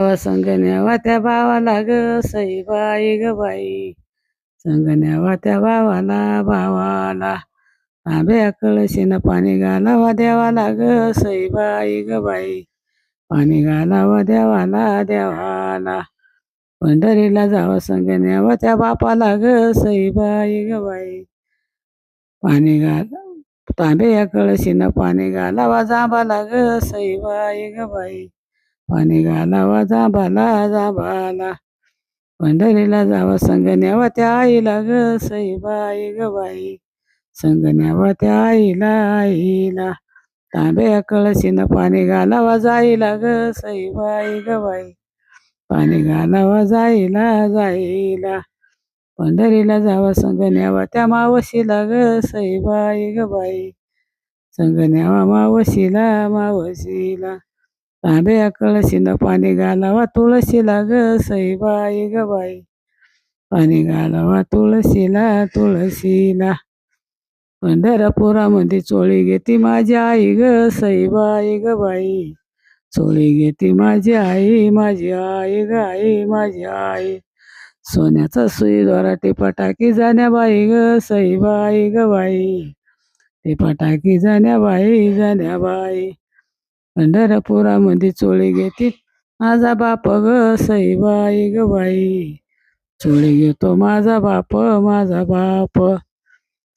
संगण्यावा त्या भावाला ग सईबाई ग बाई. संगण्यावा त्या भावाला तांब्या कळशीनं पाणी घालावा देवाला ग सईबाई ग बाई. पाणी घालावा देवाला. पंढरीला जावं संगण्यावा त्या बापाला ग सईबाई ग बाई. पाणी घाल तांब्या कळशीनं पाणी घालावा जांबाला ग सईबाई ग बाई. पाणी घालावा जांबाला. पंढरीला जावा संग न्यावा त्या आईला ग सईबाई ग बाई. संग न्यावा त्या आईला. तांब्या कळशीनं पाणी घालावा जाईला ग सईबाई ग बाई. पाणी घालावा जाईला. पंढरीला जावा संग न्यावा त्या मावशीला ग सईबाई ग बाई. संग न्यावा मावशीला. तांब्या कळशीनं पाणी घालावा तुळशीला ग सईबाई ग बाई. पाणी घालावा तुळशीला. पंढरपुरामध्ये चोळी घेती माझी आई ग सईबाई ग बाई. चोळी घेती माझी आई माझी आई. सोन्याचा सुई द्वारा टिपाटाकी जाण्याबाई ग सईबाई ग बाई. टिपाटाकी जाण्याबाई. पंढरपुरामध्ये चोळी घेती माझा बाप ग सईबाई ग बाई. चोळी घेतो माझा बाप.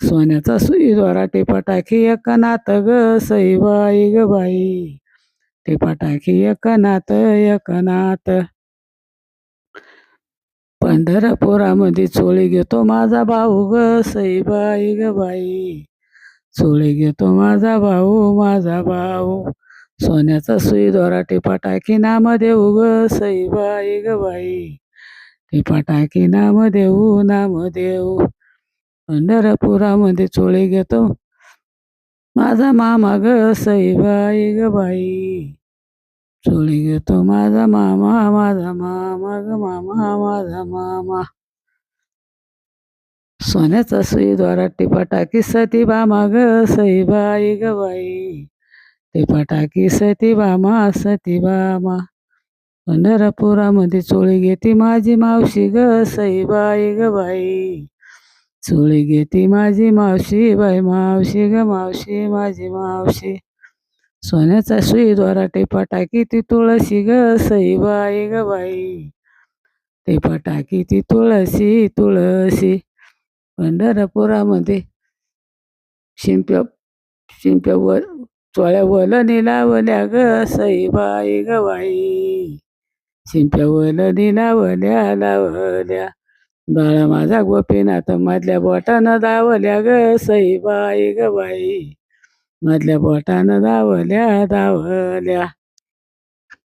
सोन्याचा सुई द्वारा टिपाटाकी एक नात ग सईबाई ग बाई. टिपाटाकी एक नात. पंढरपुरामध्ये चोळी घेतो माझा भाऊ ग सईबाई ग बाई. चोळी घेतो माझा भाऊ. सोन्याचा सुई द्वारा टिपाटाकी नामदेव ग सईबाई ग बाई. टिपाटाकी नामदेव. पंढरपुरामध्ये चोळी घेतो माझा मामा ग सईबाई ग बाई. चोळी घेतो माझा मामा ग मामा. सोन्याचा सुई द्वारा टिपाटाकी सती बामा ग सईबाई ग बाई. टिपाटाकी सती बामा. पंढरपुरामध्ये चोळी घेती माझी मावशी ग सईबाई ग बाई. चोळी घेती माझी मावशी माझी मावशी. सोन्याचा सुई द्वारा टिपाटाकी ती तुळशी ग सईबाई ग बाई. टिपाटाकी ती तुळशी. पंढरपुरामध्ये शिंप्या चोळ्या वलनी लावल्या ग सईबाई ग बाई. शिंप्या वलनी लावल्या. बाळा माझा गोपीनाथ मधल्या बोटानं दावल्या ग सईबाई ग बाई. मधल्या बोटानं दावल्या.